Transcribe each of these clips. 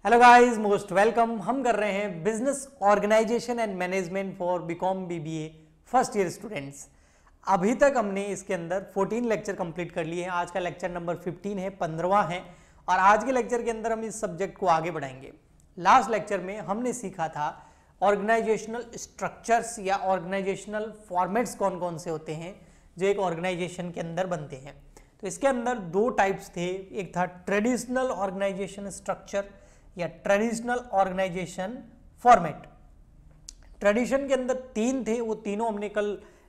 Hello guys, most welcome. हम कर रहे हैं business organisation and management for BCom BBA first year students. अभी तक हमने इसके अंदर 14 लेक्चर कंप्लीट कर लिए हैं। आज का लेक्चर नंबर 15 है, 15वां है और आज के लेक्चर के अंदर हम इस सब्जेक्ट को आगे बढ़ाएंगे। लास्ट लेक्चर में हमने सीखा था ऑर्गेनाइजेशनल स्ट्रक्चर्स या ऑर्गेनाइजेशनल फॉर्मेट्स कौन कौन से होते हैं जो एक ऑर्गेनाइजेशन के अंदर बनते हैं। तो इसके अंदर दो टाइप्स थे, एक था ट्रेडिशनल ऑर्गेनाइजेशन स्ट्रक्चर या ट्रेडिशनल ऑर्गेनाइजेशन फॉर्मेट। ट्रेडिशन के अंदर तीन थे, वो तीनों हमने कल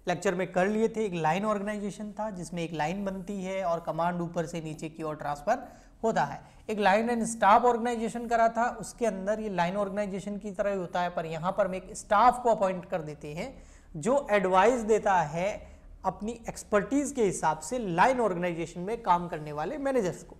लेक्चर में कर लिए थे। एक लाइन ऑर्गेनाइजेशन था जिसमें एक लाइन बनती है और कमांड ऊपर से नीचे की ओर ट्रांसफर होता है। एक लाइन एंड स्टाफ ऑर्गेनाइजेशन करा था, उसके अंदर ये लाइन ऑर्गेनाइजेशन की तरह ही होता है, पर यहाँ पर हम एक स्टाफ को अपॉइंट कर देते हैं जो एडवाइस देता है अपनी एक्सपर्टीज के हिसाब से लाइन ऑर्गेनाइजेशन में काम करने वाले मैनेजर्स को।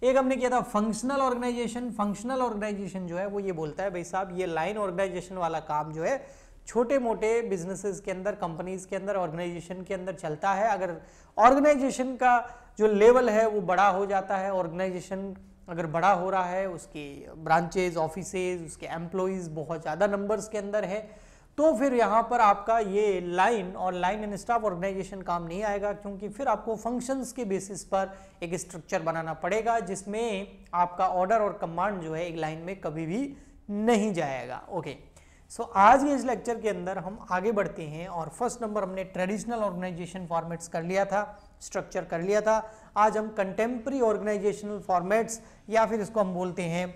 एक हमने किया था फंक्शनल ऑर्गेनाइजेशन। फंक्शनल ऑर्गेनाइजेशन जो है वो ये बोलता है भाई साहब ये लाइन ऑर्गेनाइजेशन वाला काम जो है छोटे मोटे बिजनेसेस के अंदर, कंपनीज के अंदर, ऑर्गेनाइजेशन के अंदर चलता है। अगर ऑर्गेनाइजेशन का जो लेवल है वो बड़ा हो जाता है, ऑर्गेनाइजेशन अगर बड़ा हो रहा है, उसके ब्रांचेज, ऑफिसेज, उसके एम्प्लॉइज बहुत ज़्यादा नंबर्स के अंदर है, तो फिर यहाँ पर आपका ये लाइन और लाइन एंड स्टाफ ऑर्गेनाइजेशन काम नहीं आएगा, क्योंकि फिर आपको फंक्शंस के बेसिस पर एक स्ट्रक्चर बनाना पड़ेगा जिसमें आपका ऑर्डर और कमांड जो है एक लाइन में कभी भी नहीं जाएगा। ओके, सो आज के इस लेक्चर के अंदर हम आगे बढ़ते हैं और फर्स्ट नंबर हमने ट्रेडिशनल ऑर्गेनाइजेशन फॉर्मेट्स कर लिया था, स्ट्रक्चर कर लिया था। आज हम कंटेम्प्रेरी ऑर्गेनाइजेशनल फॉर्मेट्स या फिर इसको हम बोलते हैं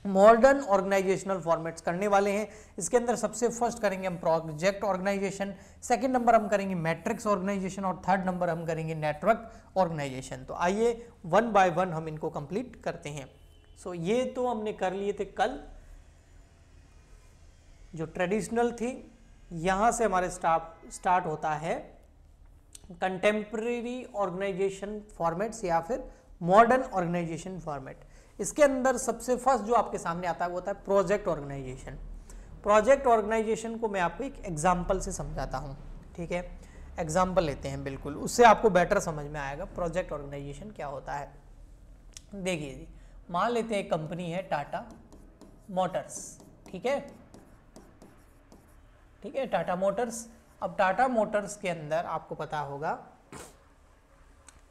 मॉडर्न ऑर्गेनाइजेशनल फॉर्मेट्स करने वाले हैं। इसके अंदर सबसे फर्स्ट करेंगे हम प्रोजेक्ट ऑर्गेनाइजेशन, सेकंड नंबर हम करेंगे मैट्रिक्स ऑर्गेनाइजेशन और थर्ड नंबर हम करेंगे नेटवर्क ऑर्गेनाइजेशन। तो आइए वन बाय वन हम इनको कंप्लीट करते हैं। सो ये तो हमने कर लिए थे कल, जो ट्रेडिशनल थी। यहाँ से हमारे स्टार्ट होता है कंटेम्प्रेरी ऑर्गेनाइजेशन फॉर्मेट्स या फिर मॉडर्न ऑर्गेनाइजेशन फॉर्मेट। इसके अंदर सबसे फर्स्ट जो आपके सामने आता है वो होता है प्रोजेक्ट ऑर्गेनाइजेशन। प्रोजेक्ट ऑर्गेनाइजेशन को मैं आपको एक एग्जांपल से समझाता हूँ, ठीक है। एग्जांपल लेते हैं, बिल्कुल उससे आपको बेटर समझ में आएगा प्रोजेक्ट ऑर्गेनाइजेशन क्या होता है। देखिए जी, मान लेते हैं एक कंपनी है टाटा मोटर्स, ठीक है, ठीक है, टाटा मोटर्स। अब टाटा मोटर्स के अंदर आपको पता होगा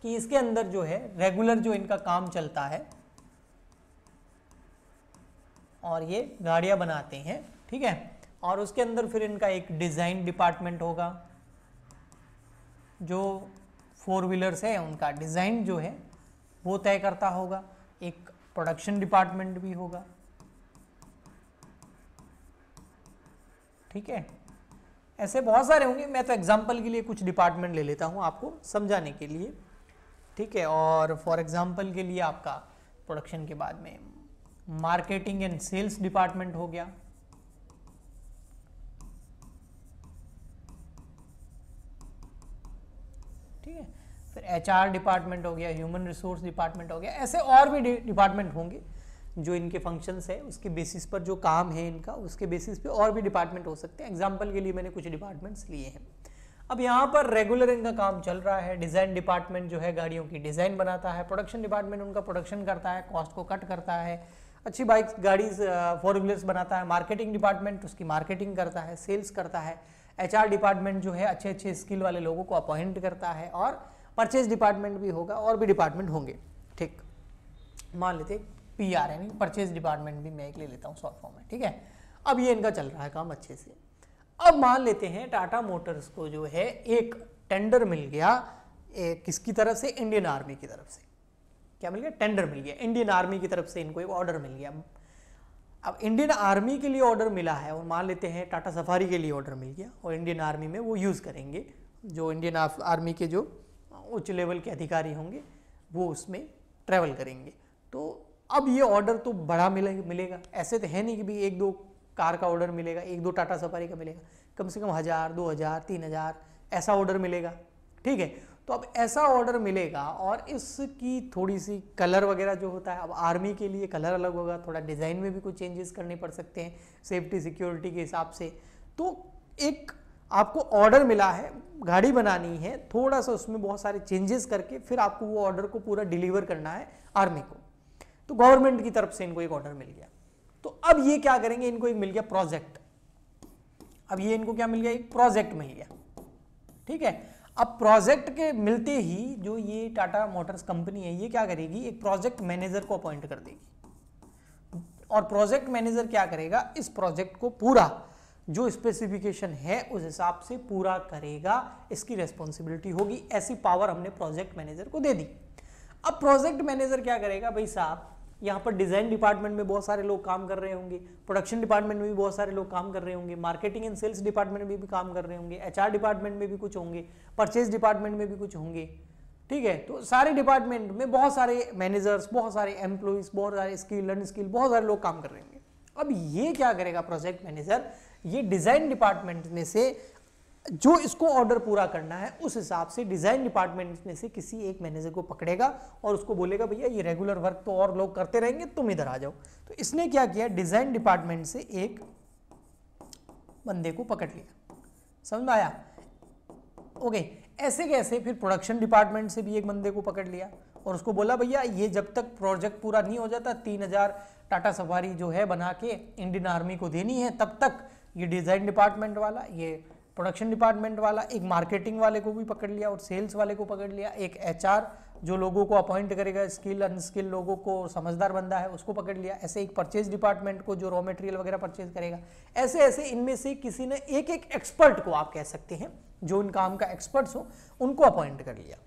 कि इसके अंदर जो है रेगुलर जो इनका काम चलता है और ये गाड़ियां बनाते हैं, ठीक है। और उसके अंदर फिर इनका एक डिज़ाइन डिपार्टमेंट होगा, जो फोर व्हीलर्स है उनका डिज़ाइन जो है वो तय करता होगा। एक प्रोडक्शन डिपार्टमेंट भी होगा, ठीक है। ऐसे बहुत सारे होंगे, मैं तो एग्जांपल के लिए कुछ डिपार्टमेंट ले लेता हूँ आपको समझाने के लिए, ठीक है। और फॉर एग्जांपल के लिए आपका प्रोडक्शन के बाद में मार्केटिंग एंड सेल्स डिपार्टमेंट हो गया, ठीक है। फिर एचआर डिपार्टमेंट हो गया, ह्यूमन रिसोर्स डिपार्टमेंट हो गया। ऐसे और भी डिपार्टमेंट होंगे जो इनके फंक्शंस है उसके बेसिस पर, जो काम है इनका उसके बेसिस पे और भी डिपार्टमेंट हो सकते हैं। एग्जांपल के लिए मैंने कुछ डिपार्टमेंट्स लिए हैं। अब यहाँ पर रेगुलर इनका काम चल रहा है। डिज़ाइन डिपार्टमेंट जो है गाड़ियों की डिज़ाइन बनाता है, प्रोडक्शन डिपार्टमेंट उनका प्रोडक्शन करता है, कॉस्ट को कट करता है, अच्छी बाइक्स गाड़ी फोर व्हीलर्स बनाता है। मार्केटिंग डिपार्टमेंट उसकी मार्केटिंग करता है, सेल्स करता है। एचआर डिपार्टमेंट जो है अच्छे अच्छे स्किल वाले लोगों को अपॉइंट करता है। और परचेज डिपार्टमेंट भी होगा और भी डिपार्टमेंट होंगे, ठीक। मान लेते पीआर यानी परचेज डिपार्टमेंट भी मैं एक ले लेता हूँ शॉर्ट फॉर्म में, ठीक है। अब ये इनका चल रहा है काम अच्छे से। अब मान लेते हैं टाटा मोटर्स को जो है एक टेंडर मिल गया, किसकी तरफ से, इंडियन आर्मी की तरफ से। क्या मिल गया? टेंडर मिल गया, इंडियन आर्मी की तरफ से इनको एक ऑर्डर मिल गया। अब इंडियन आर्मी के लिए ऑर्डर मिला है और मान लेते हैं टाटा सफारी के लिए ऑर्डर मिल गया और इंडियन आर्मी में वो यूज़ करेंगे। जो इंडियन आर्मी के जो उच्च लेवल के अधिकारी होंगे वो उसमें ट्रैवल करेंगे। तो अब ये ऑर्डर तो बड़ा मिलेगा। ऐसे तो है नहीं कि भी एक दो कार का ऑर्डर मिलेगा, एक दो टाटा सफारी का मिलेगा, कम से कम 1000, 2000, 3000 ऐसा ऑर्डर मिलेगा, ठीक है। तो अब ऐसा ऑर्डर मिलेगा और इसकी थोड़ी सी कलर वगैरह जो होता है, अब आर्मी के लिए कलर अलग होगा, थोड़ा डिज़ाइन में भी कुछ चेंजेस करने पड़ सकते हैं सेफ्टी सिक्योरिटी के हिसाब से। तो एक आपको ऑर्डर मिला है, गाड़ी बनानी है, थोड़ा सा उसमें बहुत सारे चेंजेस करके फिर आपको वो ऑर्डर को पूरा डिलीवर करना है आर्मी को। तो गवर्नमेंट की तरफ से इनको एक ऑर्डर मिल गया। तो अब ये क्या करेंगे, इनको एक मिल गया प्रोजेक्ट, अब ये इनको क्या मिल गया, एक प्रोजेक्ट मिल गया, ठीक है। अब प्रोजेक्ट के मिलते ही जो ये टाटा मोटर्स कंपनी है ये क्या करेगी, एक प्रोजेक्ट मैनेजर को अपॉइंट कर देगी, और प्रोजेक्ट मैनेजर क्या करेगा, इस प्रोजेक्ट को पूरा जो स्पेसिफिकेशन है उस हिसाब से पूरा करेगा, इसकी रेस्पॉन्सिबिलिटी होगी। ऐसी पावर हमने प्रोजेक्ट मैनेजर को दे दी। अब प्रोजेक्ट मैनेजर क्या करेगा, भाई साहब यहाँ पर डिजाइन डिपार्टमेंट में बहुत सारे लोग काम कर रहे होंगे, प्रोडक्शन डिपार्टमेंट में भी बहुत सारे लोग काम कर रहे होंगे, मार्केटिंग एंड सेल्स डिपार्टमेंट में भी काम कर रहे होंगे, एचआर डिपार्टमेंट में भी कुछ होंगे, परचेज डिपार्टमेंट में भी कुछ होंगे, ठीक है। तो सारे डिपार्टमेंट में बहुत सारे मैनेजर्स, बहुत सारे एम्प्लॉइज, बहुत सारे स्किल अनस्किल, बहुत सारे लोग काम कर रहे होंगे। अब ये क्या करेगा प्रोजेक्ट मैनेजर, ये डिजाइन डिपार्टमेंट में से जो इसको ऑर्डर पूरा करना है उस हिसाब से डिजाइन डिपार्टमेंट में से किसी एक मैनेजर को पकड़ेगा और उसको बोलेगा भैया ये रेगुलर वर्क तो और लोग करते रहेंगे, तुम इधर आ जाओ। तो इसने क्या किया, डिजाइन डिपार्टमेंट से एक बंदे को पकड़ लिया, समझ में आया, ओके। ऐसे कैसे, फिर प्रोडक्शन डिपार्टमेंट से भी एक बंदे को पकड़ लिया और उसको बोला भैया ये जब तक प्रोजेक्ट पूरा नहीं हो जाता 3000 टाटा सफारी जो है बना के इंडियन आर्मी को देनी है, तब तक ये डिजाइन डिपार्टमेंट वाला, ये प्रोडक्शन डिपार्टमेंट वाला, एक मार्केटिंग वाले को भी पकड़ लिया और सेल्स वाले को पकड़ लिया, एक एचआर जो लोगों को अपॉइंट करेगा, स्किल अनस्किल लोगों को, समझदार बंदा है उसको पकड़ लिया, ऐसे एक परचेज डिपार्टमेंट को जो रॉ मटेरियल वगैरह परचेज करेगा, ऐसे ऐसे इनमें से किसी ने एक एक एक्सपर्ट को, आप कह सकते हैं जो इन काम का एक्सपर्ट्स हो, उनको अपॉइंट कर लिया।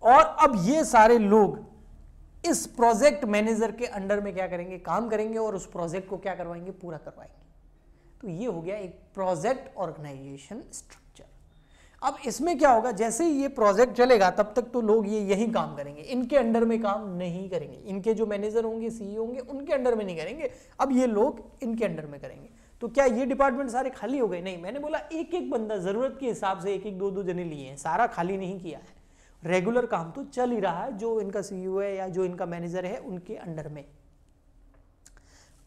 और अब ये सारे लोग इस प्रोजेक्ट मैनेजर के अंडर में क्या करेंगे, काम करेंगे और उस प्रोजेक्ट को क्या करवाएंगे, पूरा करवाएंगे। तो ये हो गया एक प्रोजेक्ट ऑर्गेनाइजेशन स्ट्रक्चर। अब इसमें क्या होगा, जैसे ही ये प्रोजेक्ट चलेगा तब तक तो लोग ये यही काम करेंगे, इनके अंडर में काम नहीं करेंगे, इनके जो मैनेजर होंगे, सीईओ होंगे, उनके अंडर में नहीं करेंगे, अब ये लोग इनके अंडर में करेंगे। तो क्या ये डिपार्टमेंट सारे खाली हो गए? नहीं, मैंने बोला एक एक बंदा जरूरत के हिसाब से एक एक दो दो जने लिए हैं, सारा खाली नहीं किया है, रेगुलर काम तो चल ही रहा है, जो इनका सीईओ है या जो इनका मैनेजर है उनके अंडर में,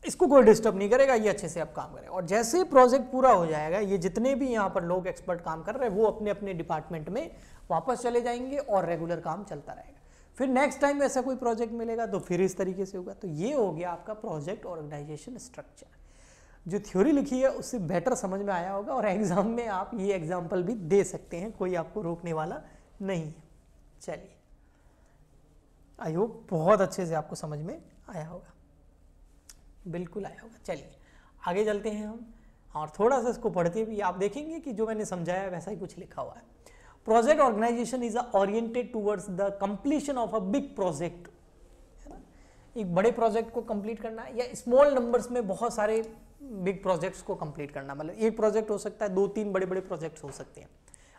इसको कोई डिस्टर्ब नहीं करेगा, ये अच्छे से अब काम करेगा। और जैसे प्रोजेक्ट पूरा हो जाएगा, ये जितने भी यहाँ पर लोग एक्सपर्ट काम कर रहे हैं वो अपने अपने डिपार्टमेंट में वापस चले जाएंगे और रेगुलर काम चलता रहेगा। फिर नेक्स्ट टाइम ऐसा कोई प्रोजेक्ट मिलेगा तो फिर इस तरीके से होगा। तो ये हो गया आपका प्रोजेक्ट ऑर्गेनाइजेशन स्ट्रक्चर। जो थ्योरी लिखी है उससे बेटर समझ में आया होगा और एग्जाम में आप ये एग्जाम्पल भी दे सकते हैं, कोई आपको रोकने वाला नहीं है। चलिए, आई होप बहुत अच्छे से आपको समझ में आया होगा, बिल्कुल आया होगा। चलिए आगे चलते हैं हम, और थोड़ा सा इसको पढ़ते भी आप देखेंगे कि जो मैंने समझाया वैसा ही कुछ लिखा हुआ है। Project organisation is oriented towards the completion of a big project, है ना, एक बड़े प्रोजेक्ट को कंप्लीट करना या स्मॉल नंबर्स में बहुत सारे बिग प्रोजेक्ट्स को कंप्लीट करना, मतलब एक प्रोजेक्ट हो सकता है, 2-3 बड़े बड़े प्रोजेक्ट्स हो सकते हैं।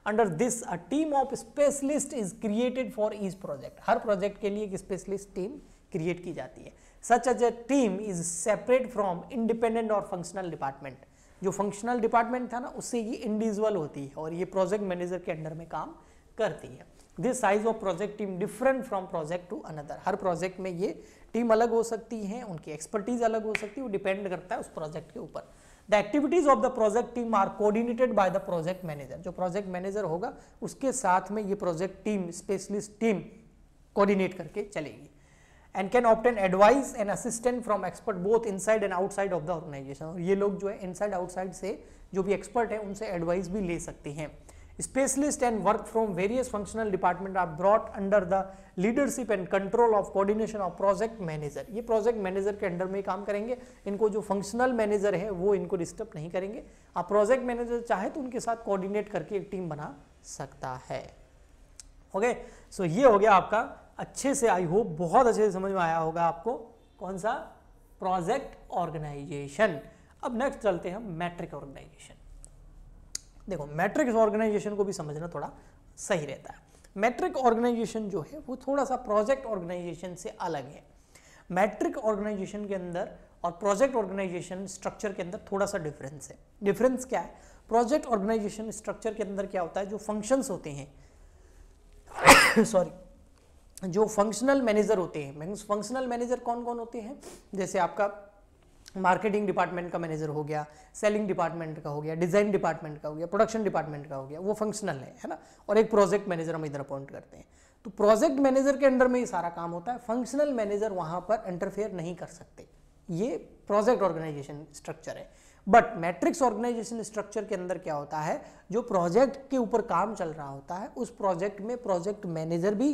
Under this a team of specialist is created for each project, हर प्रोजेक्ट के लिए एक स्पेशलिस्ट टीम क्रिएट की जाती है। Such as a team is separate from independent और फंक्शनल डिपार्टमेंट, जो फंक्शनल डिपार्टमेंट था ना उससे ये इंडिविजुअल होती है और ये प्रोजेक्ट मैनेजर के अंडर में काम करती है। This size of project team different from project to another, हर प्रोजेक्ट में ये टीम अलग हो सकती है, उनकी एक्सपर्टीज अलग हो सकती है, वो डिपेंड करता है उस प्रोजेक्ट के ऊपर। The activities of the project team are coordinated by the project manager, जो प्रोजेक्ट मैनेजर होगा उसके साथ में ये project team, specialist team coordinate करके चलेगी। And can obtain advice and assistant from expert both inside and outside of the organisation, और ये लोग जो है इनसाइड आउटसाइड से जो भी एक्सपर्ट है उनसे एडवाइस भी ले सकते हैं। Specialists and work from various functional department are brought under the leadership and control of coordination of project manager, ये प्रोजेक्ट मैनेजर के अंडर में काम करेंगे, इनको जो फंक्शनल मैनेजर है वो इनको डिस्टर्ब नहीं करेंगे। आप प्रोजेक्ट मैनेजर चाहे तो उनके साथ कोऑर्डिनेट करके एक टीम बना सकता है। ओके, सो ये हो गया आपका, अच्छे से आई होप बहुत अच्छे से समझ में आया होगा आपको कौन सा, प्रोजेक्ट ऑर्गेनाइजेशन। अब नेक्स्ट चलते हैं मैट्रिक ऑर्गेनाइजेशन। देखो मैट्रिक्स ऑर्गेनाइजेशन को भी समझना थोड़ा सही रहता है। मैट्रिक ऑर्गेनाइजेशन जो है वो थोड़ा सा प्रोजेक्ट ऑर्गेनाइजेशन से अलग है। मैट्रिक ऑर्गेनाइजेशन के अंदर और प्रोजेक्ट ऑर्गेनाइजेशन स्ट्रक्चर के अंदर थोड़ा सा डिफरेंस है। डिफरेंस क्या है? प्रोजेक्ट ऑर्गेनाइजेशन स्ट्रक्चर के अंदर क्या होता है, जो फंक्शंस होते हैं सॉरी, जो फंक्शनल मैनेजर होते हैं, फंक्शनल मैनेजर कौन कौन होते हैं, जैसे आपका मार्केटिंग डिपार्टमेंट का मैनेजर हो गया, सेलिंग डिपार्टमेंट का हो गया, डिजाइन डिपार्टमेंट का हो गया, प्रोडक्शन डिपार्टमेंट का हो गया, वो फंक्शनल है ना। और एक प्रोजेक्ट मैनेजर हम इधर अपॉइंट करते हैं, तो प्रोजेक्ट मैनेजर के अंडर में ये सारा काम होता है। फंक्शनल मैनेजर वहां पर इंटरफेयर नहीं कर सकते, ये प्रोजेक्ट ऑर्गेनाइजेशन स्ट्रक्चर है। बट मैट्रिक्स ऑर्गेनाइजेशन स्ट्रक्चर के अंदर क्या होता है, जो प्रोजेक्ट के ऊपर काम चल रहा होता है उस प्रोजेक्ट में प्रोजेक्ट मैनेजर भी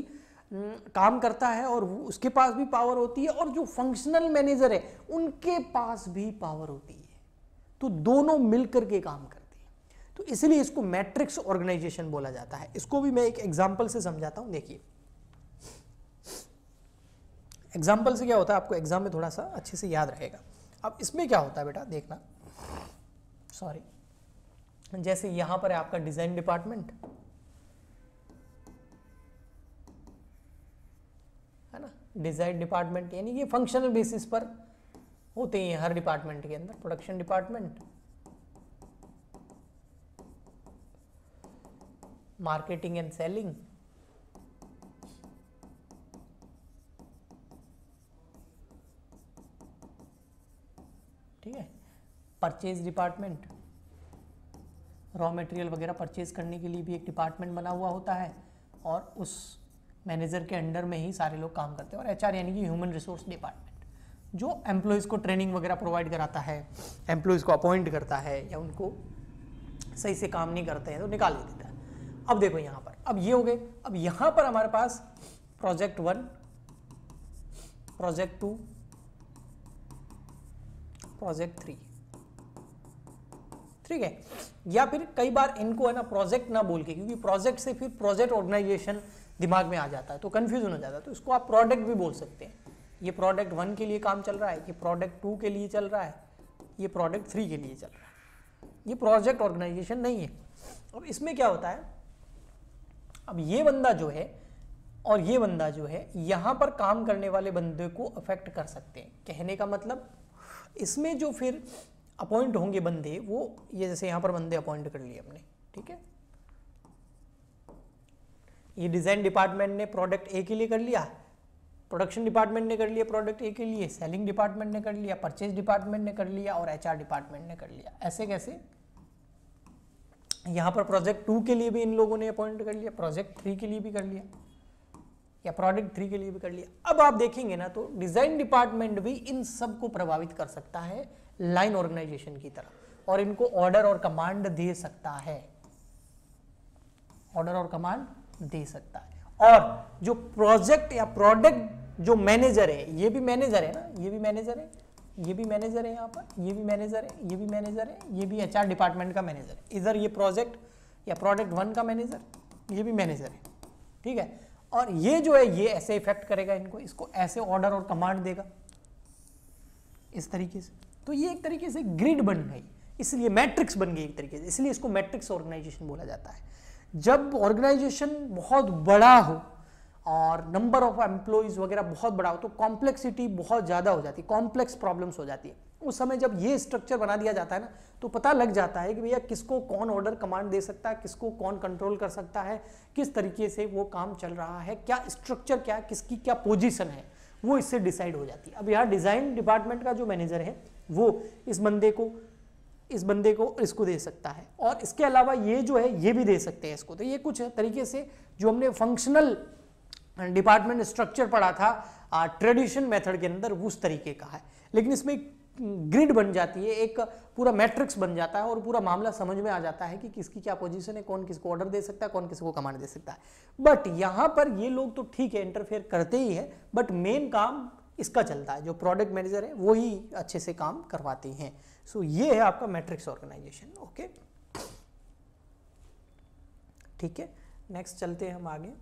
काम करता है और उसके पास भी पावर होती है, और जो फंक्शनल मैनेजर है उनके पास भी पावर होती है, तो दोनों मिलकर के काम करती है। तो इसलिए इसको मैट्रिक्स ऑर्गेनाइजेशन बोला जाता है। इसको भी मैं एक एग्जांपल से समझाता हूं। देखिए एग्जाम्पल से क्या होता है, आपको एग्जाम में थोड़ा सा अच्छे से याद रहेगा। अब इसमें क्या होता है बेटा, देखना, सॉरी, जैसे यहां पर है आपका डिजाइन डिपार्टमेंट, है ना, डिजाइन डिपार्टमेंट यानी ये फंक्शनल बेसिस पर होते हैं हर डिपार्टमेंट के अंदर। Production department, marketing and selling, ठीक है, परचेज डिपार्टमेंट, रॉ मटेरियल वगैरह परचेज करने के लिए भी एक डिपार्टमेंट बना हुआ होता है, और उस मैनेजर के अंडर में ही सारे लोग काम करते हैं। और एचआर यानी कि ह्यूमन रिसोर्स डिपार्टमेंट, जो एम्प्लॉयज़ को ट्रेनिंग वगैरह प्रोवाइड कराता है, एम्प्लॉयज़ को अपॉइंट करता है, या उनको सही से काम नहीं करते हैं तो निकाल देता है। अब देखो यहाँ पर, अब ये हो गए। अब यहाँ पर हमारे पास प्रोजेक्ट 1, प्रोजेक्ट 2, प्रोजेक्ट 3, ठीक है। या फिर कई बार इनको है ना प्रोजेक्ट ना बोल के, क्योंकि प्रोजेक्ट से फिर प्रोजेक्ट ऑर्गेनाइजेशन दिमाग में आ जाता है तो कंफ्यूजन हो जाता है, तो इसको आप प्रोडक्ट भी बोल सकते हैं। ये प्रोडक्ट 1 के लिए काम चल रहा है, ये प्रोडक्ट 2 के लिए चल रहा है, ये प्रोडक्ट 3 के लिए चल रहा है। ये प्रोजेक्ट ऑर्गेनाइजेशन नहीं है। अब इसमें क्या होता है, अब ये बंदा जो है और ये बंदा जो है यहां पर काम करने वाले बंदे को अफेक्ट कर सकते हैं। कहने का मतलब इसमें जो फिर अपॉइंट होंगे बंदे, वो ये जैसे यहां पर बंदे अपॉइंट कर लिए हमने, ठीक है, ये डिजाइन डिपार्टमेंट ने प्रोडक्ट ए के लिए कर लिया, प्रोडक्शन डिपार्टमेंट ने कर लिया प्रोडक्ट ए के लिए, सेलिंग डिपार्टमेंट ने कर लिया, परचेज डिपार्टमेंट ने कर लिया, और एचआर डिपार्टमेंट ने कर लिया। ऐसे कैसे, यहां पर प्रोजेक्ट 2 के लिए भी इन लोगों ने अपॉइंट कर लिया, प्रोजेक्ट 3 के लिए भी कर लिया, या प्रोडक्ट 3 के लिए भी कर लिया। अब आप देखेंगे ना तो डिजाइन डिपार्टमेंट भी इन सब को प्रभावित कर सकता है लाइन ऑर्गेनाइजेशन की तरह, और इनको ऑर्डर और कमांड दे सकता है, ऑर्डर और कमांड दे सकता है। और जो प्रोजेक्ट या प्रोडक्ट जो मैनेजर है, ये भी मैनेजर है ना, ये भी मैनेजर है, ये भी मैनेजर है, यहाँ पर ये भी मैनेजर है, ये भी मैनेजर है, ये भी एचआर डिपार्टमेंट का मैनेजर है। इधर ये प्रोजेक्ट या प्रोडक्ट 1 का मैनेजर, ये भी मैनेजर है, ठीक है। और ये जो है ये ऐसे इफेक्ट करेगा इनको, इसको ऐसे ऑर्डर और कमांड देगा इस तरीके से। तो ये एक तरीके से ग्रिड बन गई, इसलिए मैट्रिक्स बन गई एक तरीके से, इसलिए इसको मैट्रिक्स ऑर्गेनाइजेशन बोला जाता है। जब ऑर्गेनाइजेशन बहुत बड़ा हो और नंबर ऑफ एम्प्लॉइज वगैरह बहुत बड़ा हो तो कॉम्प्लेक्सिटी बहुत ज़्यादा हो जाती है, कॉम्प्लेक्स प्रॉब्लम्स हो जाती है। उस समय जब ये स्ट्रक्चर बना दिया जाता है ना, तो पता लग जाता है कि भैया किसको कौन ऑर्डर कमांड दे सकता है, किसको कौन कंट्रोल कर सकता है, किस तरीके से वो काम चल रहा है, क्या स्ट्रक्चर क्या है, किसकी क्या पोजीशन है, वो इससे डिसाइड हो जाती है। अब यहाँ डिज़ाइन डिपार्टमेंट का जो मैनेजर है वो इस बंदे को इसको दे सकता है, और इसके अलावा ये जो है ये भी दे सकते हैं इसको। तो ये कुछ तरीके से जो हमने फंक्शनल डिपार्टमेंट स्ट्रक्चर पढ़ा था ट्रेडिशन मेथड के अंदर, उस तरीके का है। लेकिन इसमें ग्रिड बन जाती है, एक पूरा मैट्रिक्स बन जाता है, और पूरा मामला समझ में आ जाता है कि किसकी क्या पोजीशन है, कौन किसको ऑर्डर दे सकता है, कौन किसको कमांड दे सकता है। बट यहाँ पर ये लोग तो ठीक है इंटरफेयर करते ही है, बट मेन काम इसका चलता है, जो प्रोडक्ट मैनेजर है वो ही अच्छे से काम करवाते हैं। सो ये है आपका मैट्रिक्स ऑर्गेनाइजेशन। ओके, ठीक है, नेक्स्ट चलते हैं हम आगे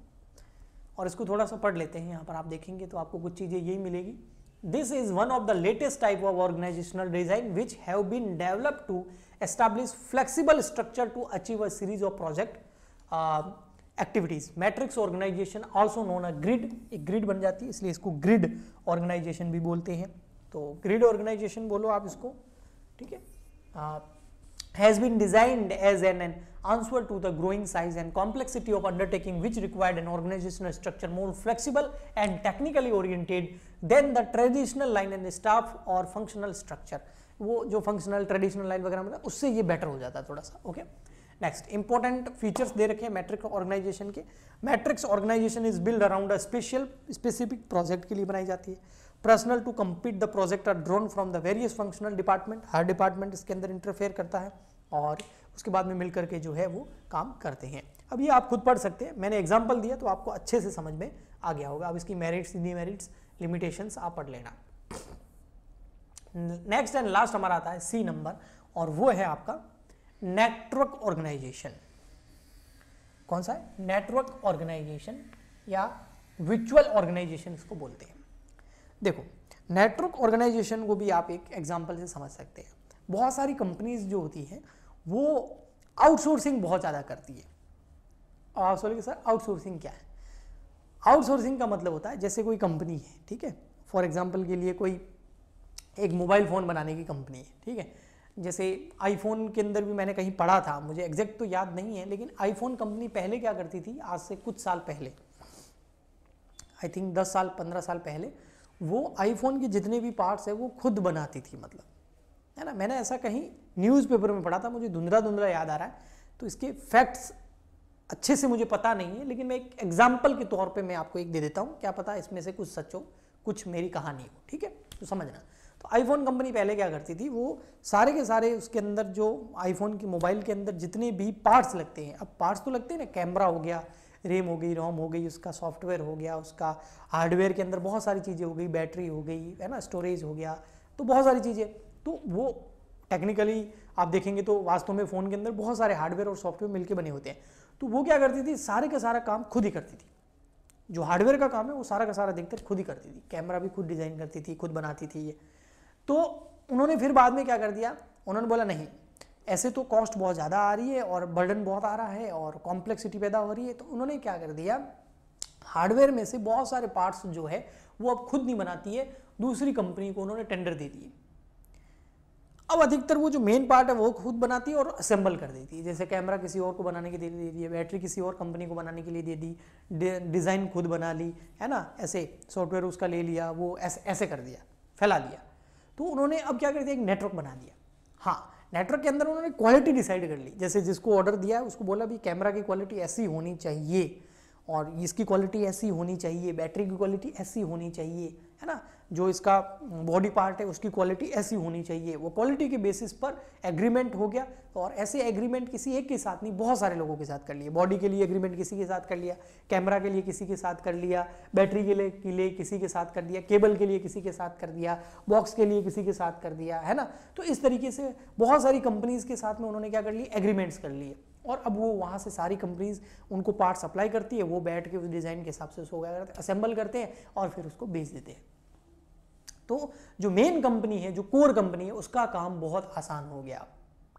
और इसको थोड़ा सा पढ़ लेते हैं। यहाँ पर आप देखेंगे तो आपको कुछ चीज़ें यही मिलेगी। This is one of the latest type of organizational design which have been developed to establish flexible structure to achieve a series of project activities. Matrix organization also known as grid, एक grid बन जाती है इसलिए इसको grid organization भी बोलते हैं। तो grid organization बोलो आप इसको, ठीक है। Has been designed as an answer to the growing size and complexity of undertaking which required an organizational structure more flexible and technically oriented than the traditional line and staff or functional structure. वो जो functional traditional line वगैरह मतलब उससे ये better हो जाता है थोड़ा सा। ओके, नेक्स्ट इंपॉर्टेंट फीचर्स दे रखे हैं मैट्रिक्स ऑर्गेनाइजेशन के। Matrix organisation is build around a specific project के लिए बनाई जाती है। Personal to complete the project are drawn from the various functional department, हर डिपार्टमेंट इसके अंदर इंटरफेयर करता है और उसके बाद में मिलकर के जो है वो काम करते हैं। अब ये आप खुद पढ़ सकते हैं, मैंने एग्जांपल दिया तो आपको अच्छे से समझ में आ गया होगा। अब इसकी मेरिट्स, डिमेरिट्स, लिमिटेशंस आप पढ़ लेना। नेक्स्ट एंड लास्ट हमारा आता है सी नंबर, और वो है आपका नेटवर्क ऑर्गेनाइजेशन। कौन सा है? नेटवर्क ऑर्गेनाइजेशन या वर्चुअल ऑर्गेनाइजेशन इसको बोलते हैं। देखो, नेटवर्क ऑर्गेनाइजेशन को भी आप एक एग्जांपल से समझ सकते हैं। बहुत सारी कंपनीज जो होती हैं वो आउटसोर्सिंग बहुत ज़्यादा करती है। आप सोचेंगे सर आउटसोर्सिंग क्या है? आउटसोर्सिंग का मतलब होता है जैसे कोई कंपनी है, ठीक है, फॉर एग्जांपल के लिए कोई एक मोबाइल फ़ोन बनाने की कंपनी है, ठीक है, जैसे आईफोन के अंदर भी मैंने कहीं पढ़ा था, मुझे एग्जैक्ट तो याद नहीं है, लेकिन आईफोन कंपनी पहले क्या करती थी, आज से कुछ साल पहले, आई थिंक 10 साल 15 साल पहले, वो आईफोन के जितने भी पार्ट्स है वो खुद बनाती थी, मतलब, है ना। मैंने ऐसा कहीं न्यूज़पेपर में पढ़ा था, मुझे धुंधला धुंधला याद आ रहा है, तो इसके फैक्ट्स अच्छे से मुझे पता नहीं है, लेकिन मैं एक एग्जाम्पल के तौर पे मैं आपको एक दे देता हूँ, क्या पता इसमें से कुछ सच हो, कुछ मेरी कहानी हो, ठीक है, तो समझना। तो आईफोन कंपनी पहले क्या करती थी, वो सारे के सारे उसके अंदर जो आईफोन की मोबाइल के अंदर जितने भी पार्ट्स लगते हैं, अब पार्ट्स तो लगते हैं ना, कैमरा हो गया, रैम हो गई, रोम हो गई, उसका सॉफ्टवेयर हो गया, उसका हार्डवेयर के अंदर बहुत सारी चीज़ें हो गई, बैटरी हो गई, है ना, स्टोरेज हो गया, तो बहुत सारी चीज़ें, तो वो टेक्निकली आप देखेंगे तो वास्तव में फ़ोन के अंदर बहुत सारे हार्डवेयर और सॉफ्टवेयर मिलकर बने होते हैं। तो वो क्या करती थी, सारे का सारा काम खुद ही करती थी, जो हार्डवेयर का काम है वो सारा का सारा अधिकतर खुद ही करती थी, कैमरा भी खुद डिज़ाइन करती थी, खुद बनाती थी ये। तो उन्होंने फिर बाद में क्या कर दिया, उन्होंने बोला नहीं, ऐसे तो कॉस्ट बहुत ज़्यादा आ रही है और बर्डन बहुत आ रहा है और कॉम्प्लेक्सिटी पैदा हो रही है, तो उन्होंने क्या कर दिया, हार्डवेयर में से बहुत सारे पार्ट्स जो है वो अब खुद नहीं बनाती है, दूसरी कंपनी को उन्होंने टेंडर दे दिए। अब अधिकतर वो जो मेन पार्ट है वो खुद बनाती है और असेंबल कर देती है, जैसे कैमरा किसी और को बनाने के लिए दे दी, बैटरी किसी और कंपनी को बनाने के लिए दे दी, डिज़ाइन खुद बना ली, है ना, ऐसे सॉफ्टवेयर उसका ले लिया, वो ऐसे कर दिया, फैला दिया। तो उन्होंने अब क्या कर दिया, एक नेटवर्क बना दिया। हाँ, नेटवर्क के अंदर उन्होंने क्वालिटी डिसाइड कर ली, जैसे जिसको ऑर्डर दिया है उसको बोला भी कैमरा की क्वालिटी ऐसी होनी चाहिए और इसकी क्वालिटी ऐसी होनी चाहिए, बैटरी की क्वालिटी ऐसी होनी चाहिए, है ना, जो इसका बॉडी पार्ट है उसकी क्वालिटी ऐसी होनी चाहिए। वो क्वालिटी के बेसिस पर एग्रीमेंट हो गया, और ऐसे एग्रीमेंट किसी एक के साथ नहीं, बहुत सारे लोगों के साथ कर लिए। बॉडी के लिए एग्रीमेंट किसी के साथ कर लिया, कैमरा के लिए किसी के साथ कर लिया, बैटरी के लिए किसी के साथ कर दिया, केबल के लिए किसी के साथ कर दिया, बॉक्स के लिए किसी के साथ कर दिया, है ना। तो इस तरीके से बहुत सारी कंपनीज के साथ में उन्होंने क्या कर लिया, एग्रीमेंट्स कर लिए, और अब वो वहाँ से सारी कंपनीज उनको पार्ट सप्लाई करती है, वो बैठ के उस डिज़ाइन के हिसाब से उसको क्या करते हैं, असेंबल करते हैं और फिर उसको बेच देते हैं। तो जो मेन कंपनी है, जो कोर कंपनी है, उसका काम बहुत आसान हो गया,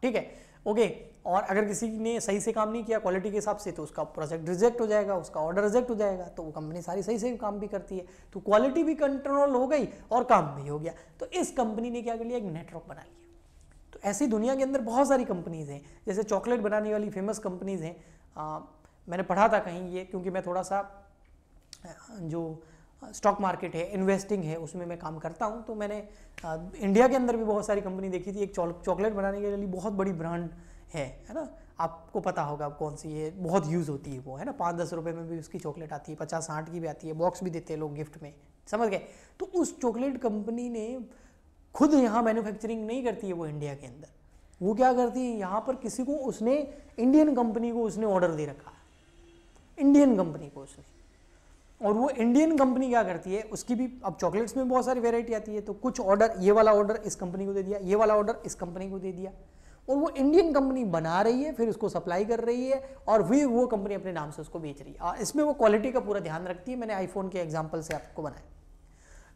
ठीक है, ओके। और अगर किसी ने सही से काम नहीं किया क्वालिटी के हिसाब से, तो उसका प्रोजेक्ट रिजेक्ट हो जाएगा, उसका ऑर्डर रिजेक्ट हो जाएगा। तो वो कंपनी सारी सही से काम भी करती है, तो क्वालिटी भी कंट्रोल हो गई और काम भी हो गया। तो इस कंपनी ने क्या कर लिया, एक नेटवर्क बना लिया। तो ऐसी दुनिया के अंदर बहुत सारी कंपनीज हैं, जैसे चॉकलेट बनाने वाली फेमस कंपनीज हैं। मैंने पढ़ा था कहीं ये, क्योंकि मैं थोड़ा सा जो स्टॉक मार्केट है, इन्वेस्टिंग है, उसमें मैं काम करता हूं, तो मैंने इंडिया के अंदर भी बहुत सारी कंपनी देखी थी। एक चॉकलेट बनाने के लिए बहुत बड़ी ब्रांड है ना, आपको पता होगा कौन सी है, बहुत यूज़ होती है वो, है ना, 5-10 रुपये में भी उसकी चॉकलेट आती है, 50-60 की भी आती है, बॉक्स भी देते हैं लोग गिफ्ट में, समझ गए। तो उस चॉकलेट कंपनी ने खुद यहाँ मैन्युफैक्चरिंग नहीं करती है वो इंडिया के अंदर, वो क्या करती है, यहाँ पर किसी को उसने इंडियन कंपनी को उसने ऑर्डर दे रखा है, इंडियन कंपनी को उसने, और वो इंडियन कंपनी क्या करती है, उसकी भी अब चॉकलेट्स में बहुत सारी वैरायटी आती है, तो कुछ ऑर्डर, ये वाला ऑर्डर इस कंपनी को दे दिया, ये वाला ऑर्डर इस कंपनी को दे दिया, और वो इंडियन कंपनी बना रही है, फिर उसको सप्लाई कर रही है, और वो कंपनी अपने नाम से उसको बेच रही है, और इसमें वो क्वालिटी का पूरा ध्यान रखती है। मैंने आईफोन के एग्जाम्पल से आपको बनाया।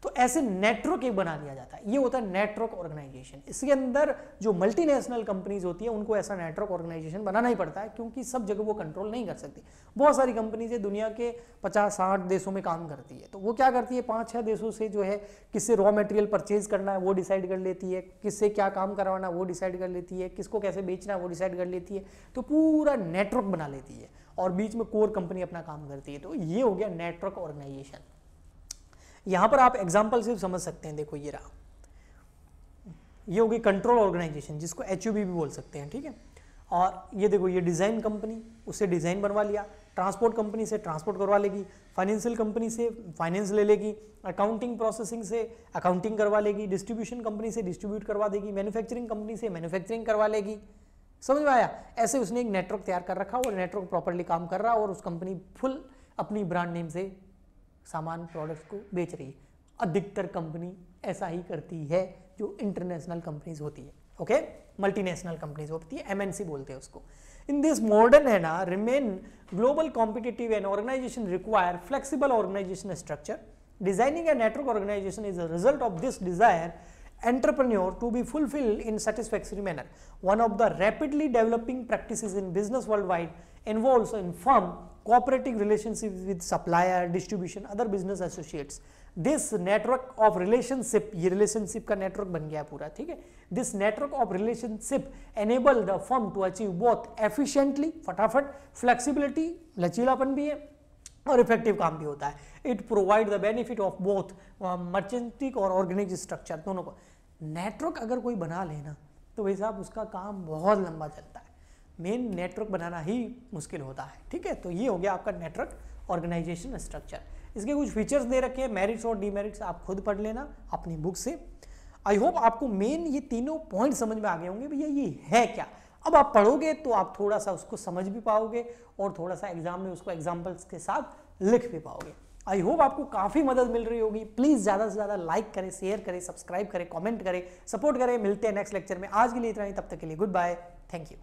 तो ऐसे नेटवर्क एक बना लिया जाता है, ये होता है नेटवर्क ऑर्गेनाइजेशन। इसके अंदर जो मल्टीनेशनल कंपनीज होती है उनको ऐसा नेटवर्क ऑर्गेनाइजेशन बनाना ही पड़ता है, क्योंकि सब जगह वो कंट्रोल नहीं कर सकती। बहुत सारी कंपनीज है, दुनिया के 50-60 देशों में काम करती है, तो वो क्या करती है, 5-6 देशों से जो है किससे रॉ मटेरियल परचेज करना है वो डिसाइड कर लेती है, किससे क्या काम करवाना है वो डिसाइड कर लेती है, किसको कैसे बेचना है वो डिसाइड कर लेती है, तो पूरा नेटवर्क बना लेती है, और बीच में कोर कंपनी अपना काम करती है। तो ये हो गया नेटवर्क ऑर्गेनाइजेशन। यहां पर आप एग्जांपल से समझ सकते हैं, देखो ये रहा, ये हो गई कंट्रोल ऑर्गेनाइजेशन, जिसको HUB भी बोल सकते हैं, ठीक है। और ये देखो, ये डिज़ाइन कंपनी, उससे डिज़ाइन बनवा लिया, ट्रांसपोर्ट कंपनी से ट्रांसपोर्ट करवा लेगी, फाइनेंशियल कंपनी से फाइनेंस ले लेगी, अकाउंटिंग प्रोसेसिंग से अकाउंटिंग करवा लेगी, डिस्ट्रीब्यूशन कंपनी से डिस्ट्रीब्यूट करवा देगी, मैन्युफैक्चरिंग कंपनी से मैन्युफैक्चरिंग करवा लेगी। समझ में आया? ऐसे उसने एक नेटवर्क तैयार कर रखा और नेटवर्क प्रॉपर्ली काम कर रहा और उस कंपनी फुल अपनी ब्रांड नेम से सामान प्रोडक्ट्स को बेच रही है। अधिकतर कंपनी ऐसा ही करती है जो इंटरनेशनल कंपनीज होती है, ओके, मल्टीनेशनल कंपनीज होती है, एमएनसी बोलते हैं उसको। इन दिस मॉडर्न है ना remain global competitive and organisation require flexible organisation structure. Designing a network organisation is a result of this desire entrepreneur to be fulfilled in satisfactory manner. One of the rapidly developing practices in business worldwide involves in firm cooperative relationships with supplier, distribution, other business associates. This network of relationship, ये relationship का network बन गया पूरा, ठीक है। This network of relationship enable the firm to achieve both efficiently, फटाफट, flexibility, लचीलापन भी है और इफेक्टिव काम भी होता है। It provide the benefit of both mechanistic और ऑर्गेनाइज स्ट्रक्चर दोनों को। नेटवर्क अगर कोई बना लेना तो भाई साहब उसका काम बहुत लंबा चलता है, मेन नेटवर्क बनाना ही मुश्किल होता है, ठीक है। तो ये हो गया आपका नेटवर्क ऑर्गेनाइजेशन स्ट्रक्चर। इसके कुछ फीचर्स दे रखे हैं, मेरिट्स और डीमेरिट्स आप खुद पढ़ लेना अपनी बुक से। आई होप आपको मेन ये तीनों पॉइंट समझ में आ गए होंगे भैया ये है क्या। अब आप पढ़ोगे तो आप थोड़ा सा उसको समझ भी पाओगे और थोड़ा सा एग्जाम में उसको एग्जाम्पल्स के साथ लिख भी पाओगे। आई होप आपको काफ़ी मदद मिल रही होगी। प्लीज़ ज़्यादा से ज़्यादा लाइक करें, शेयर करें, सब्सक्राइब करें, कमेंट करें, सपोर्ट करें। मिलते हैं नेक्स्ट लेक्चर में। आज के लिए इतना ही, तब तक के लिए गुड बाय, थैंक यू।